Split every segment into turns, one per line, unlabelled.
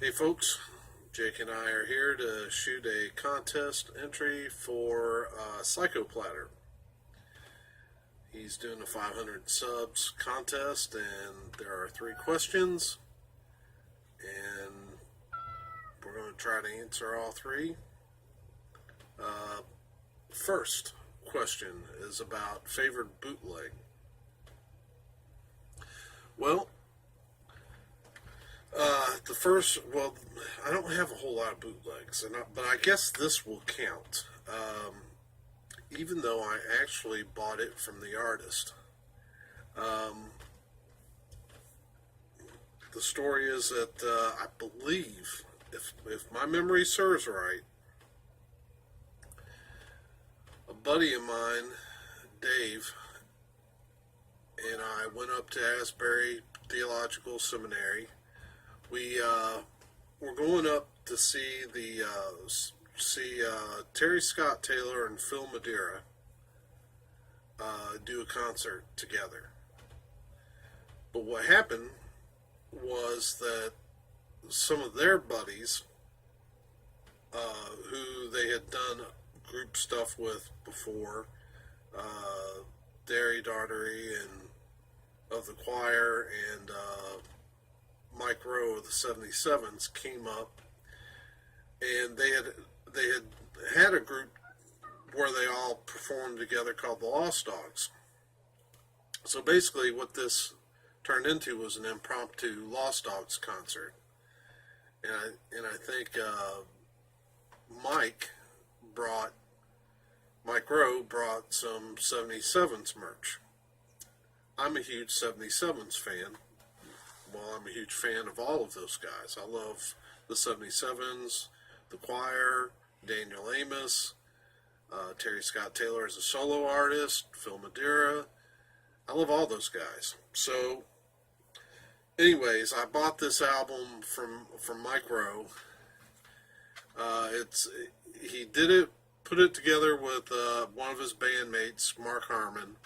Hey folks, Jake and I are here to shoot a contest entry for Psycho Platter. He's doing a 500 subs contest, and there are 3 questions, and we're going to try to answer all 3. First question is about favorite bootleg. Well, I don't have a whole lot of bootlegs, but I guess this will count. Even though I actually bought it from the artist. The story is that I believe, if my memory serves right, a buddy of mine, Dave, and I went up to Asbury Theological Seminary. We were going up to see Terry Scott Taylor and Phil Madeira do a concert together. But what happened was that some of their buddies, who they had done group stuff with before, Derry Daugherty and of the choir and Mike Rowe of the 77s came up, and they had a group where they all performed together called the Lost Dogs. So basically what this turned into was an impromptu Lost Dogs concert. And I think Mike Rowe brought some 77s merch. I'm a huge 77s fan. Well, I'm a huge fan of all of those guys. I love the 77s, the choir, Daniel Amos, Terry Scott Taylor as a solo artist, Phil Madeira. I love all those guys. So, anyways, I bought this album from Mike Rowe. He did it, put it together with one of his bandmates, Mark Harmon.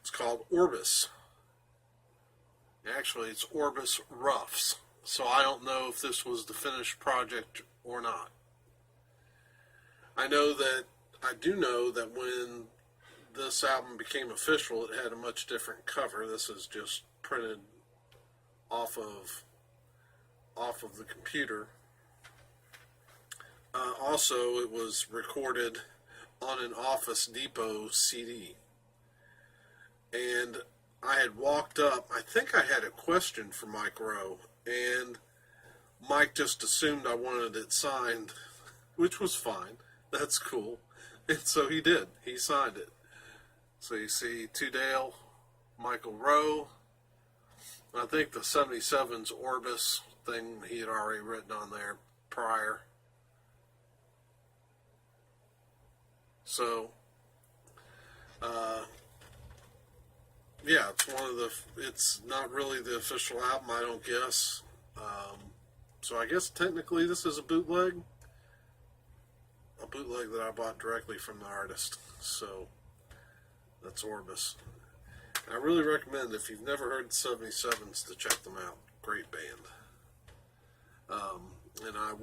It's called Orbis. Actually, it's Orbis Roughs. So I don't know if this was the finished project or not. I do know that when this album became official, it had a much different cover. This is just printed off of the computer. Also, it was recorded on an Office Depot CD. And I had walked up, I think I had a question for Mike Rowe, and Mike just assumed I wanted it signed, which was fine. That's cool. And so he did. He signed it. So you see Tudale, Michael Rowe. I think the 77's Orbis thing he had already written on there prior. So, yeah, it's not really the official album, I don't guess. So I guess technically this is a bootleg that I bought directly from the artist. So that's Orbis. I really recommend, if you've never heard the 77s, to check them out. Great band. And I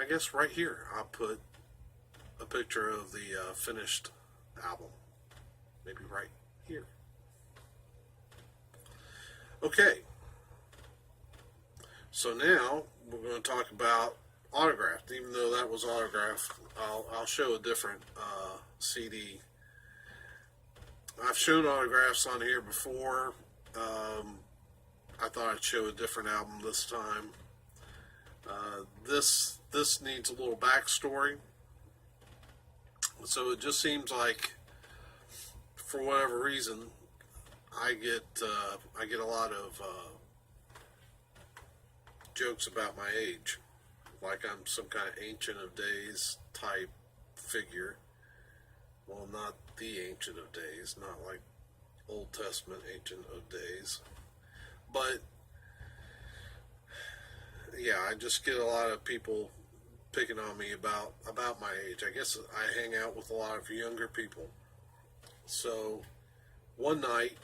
guess right here, I'll put a picture of the finished album. Maybe right here. Okay. So now we're going to talk about autographed. Even though that was autographed, I'll show a different CD. I've shown autographs on here before. I thought I'd show a different album this time. This needs a little backstory. So it just seems like, for whatever reason, I get a lot of jokes about my age, like I'm some kind of Ancient of Days type figure. Well, not the Ancient of Days, not like Old Testament Ancient of Days, but yeah, I just get a lot of people picking on me about my age. I guess I hang out with a lot of younger people. So one night,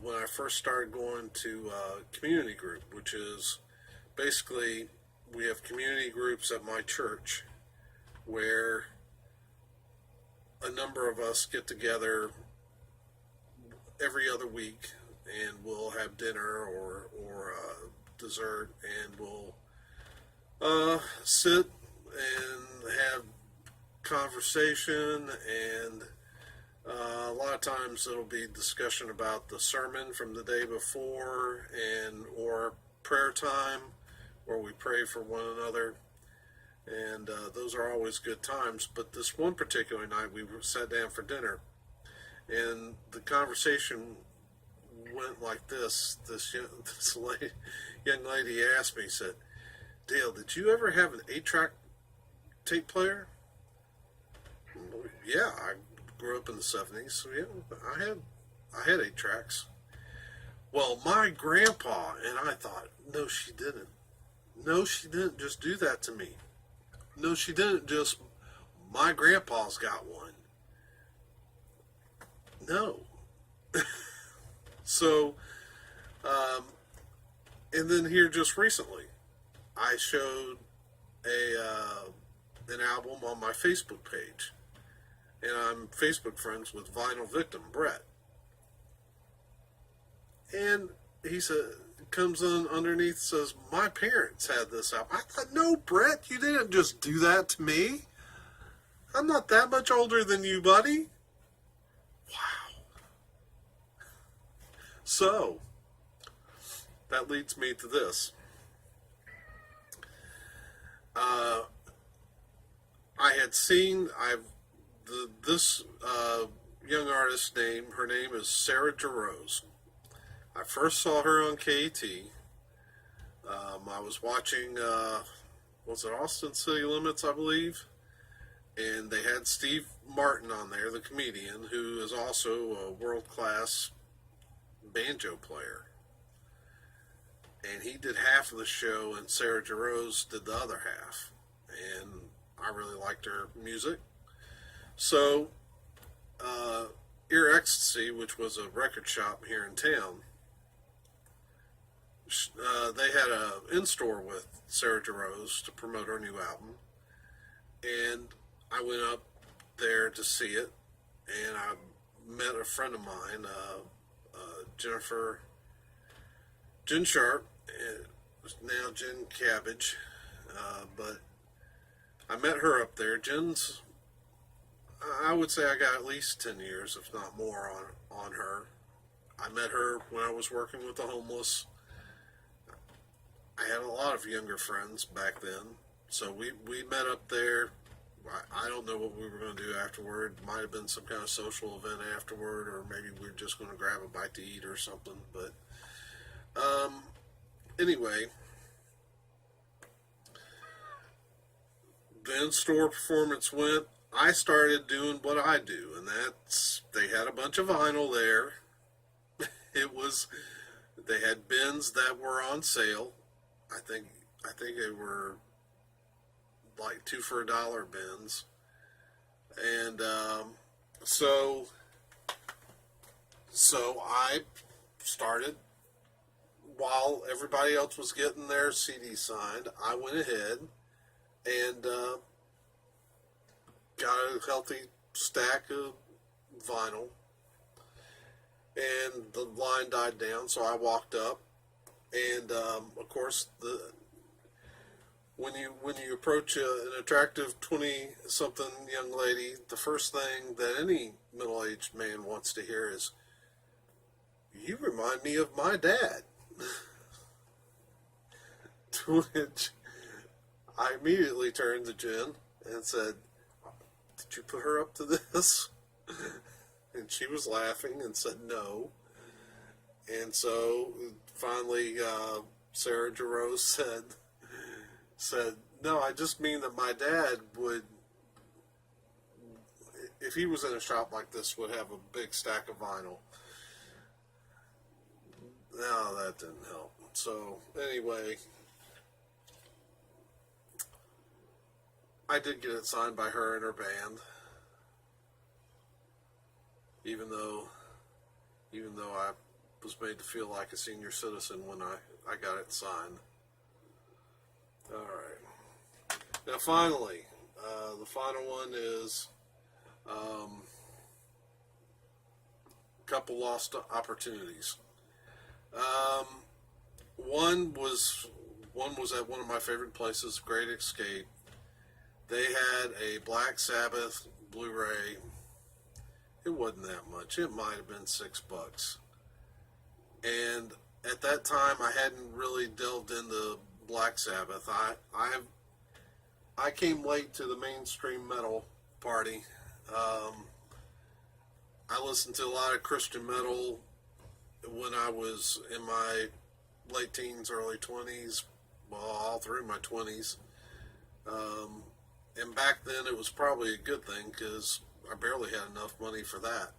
when I first started going to community group, which is basically, we have community groups at my church where a number of us get together every other week, and we'll have dinner or dessert, and we'll sit and have conversation, and a lot of times it'll be discussion about the sermon from the day before, and or prayer time where we pray for one another, and those are always good times. But this one particular night we sat down for dinner, and the conversation went like this. This young lady asked me, said, "Dale, did you ever have an 8-track tape player?" Yeah, I grew up in the 70s, so yeah, I had 8 tracks. Well, my grandpa, and I thought, no, she didn't. No, she didn't just do that to me. No, she didn't just, my grandpa's got one. No. So, and then here just recently, I showed an album on my Facebook page, and I'm Facebook friends with Vinyl Victim Brett, and he said, comes on underneath, says, my parents had this album. I thought, no, Brett, you didn't just do that to me. I'm not that much older than you, buddy. Wow. So, that leads me to this. I had seen, this young artist's name, her name is Sarah Jarose. I first saw her on KAT. I was watching, was it Austin City Limits, I believe? And they had Steve Martin on there, the comedian, who is also a world-class banjo player. And he did half of the show, and Sarah Jarose did the other half. And I really liked her music. So, Ear Ecstasy, which was a record shop here in town, they had an in-store with Sarah Jarose to promote her new album. And I went up there to see it, and I met a friend of mine, Jen Sharp, now Jen Cabbage, but I met her up there. Jen's, I would say I got at least 10 years, if not more, on her. I met her when I was working with the homeless. I had a lot of younger friends back then, so we met up there. I don't know what we were going to do afterward. Might have been some kind of social event afterward, or maybe we were just going to grab a bite to eat or something. But anyway, the in-store performance went. I started doing what I do, and that's, they had a bunch of vinyl there. They had bins that were on sale. I think they were like 2 for $1 bins, and so I started, while everybody else was getting their CD signed, I went ahead and got a healthy stack of vinyl, and the line died down, so I walked up, and of course, when you approach an attractive 20-something young lady, the first thing that any middle-aged man wants to hear is, "You remind me of my dad." To which I immediately turned to Jen and said, "Did you put her up to this?" And she was laughing and said no. And so finally Sarah Jarose said, "No, I just mean that my dad would, if he was in a shop like this, would have a big stack of vinyl." No, that didn't help. So anyway, I did get it signed by her and her band, even though I was made to feel like a senior citizen when I got it signed. All right. Now, finally, the final one is a couple lost opportunities. Um, one was at one of my favorite places, Great Escape. They had a Black Sabbath Blu-ray. It wasn't that much. It might have been $6. And at that time, I hadn't really delved into Black Sabbath. I came late to the mainstream metal party. I listened to a lot of Christian metal when I was in my late teens, early 20s, well, all through my 20s. And back then, it was probably a good thing because I barely had enough money for that,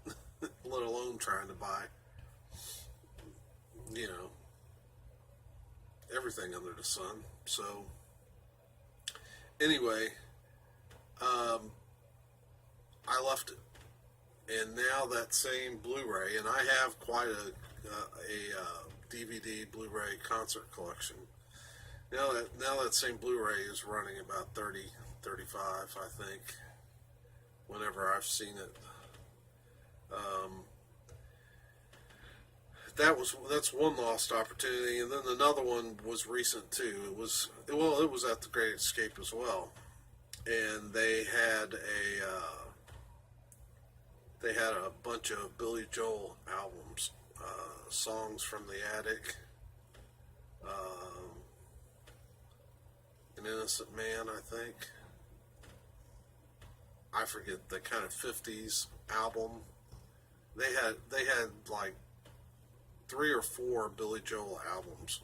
let alone trying to buy, you know, everything under the sun. So, anyway, I left it. And now that same Blu-ray, and I have quite a DVD Blu-ray concert collection. Now that same Blu-ray is running about 30, 35, I think, whenever I've seen it. That's one lost opportunity, and then another one was recent too. It was at the Great Escape as well, and they had a bunch of Billy Joel albums, Songs from the Attic, An Innocent Man, I think. I forget the kind of 50s album. They had like 3 or 4 Billy Joel albums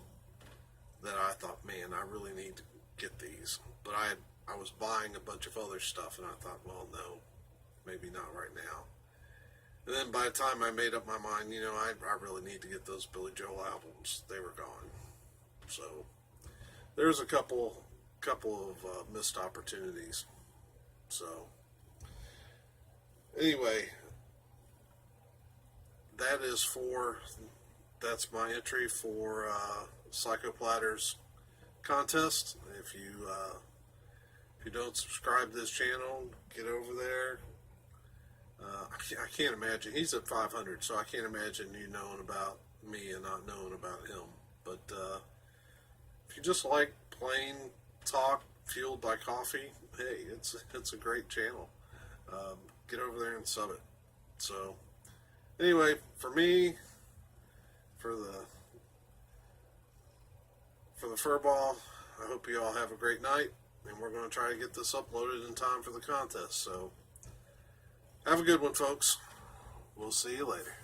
that I thought, man, I really need to get these. But I was buying a bunch of other stuff, and I thought, well, no, maybe not right now. And then by the time I made up my mind, I really need to get those Billy Joel albums. They were gone. So there's a couple of missed opportunities. So anyway, that's my entry for Psyko Platter's contest. If you don't subscribe to this channel, get over there. I can't imagine, he's at 500, so I can't imagine you knowing about me and not knowing about him. But if you just like plain talk fueled by coffee, hey, it's a great channel. Get over there and sub it. So anyway, for me, for the furball, I hope you all have a great night, and we're going to try to get this uploaded in time for the contest. So have a good one, folks. We'll see you later.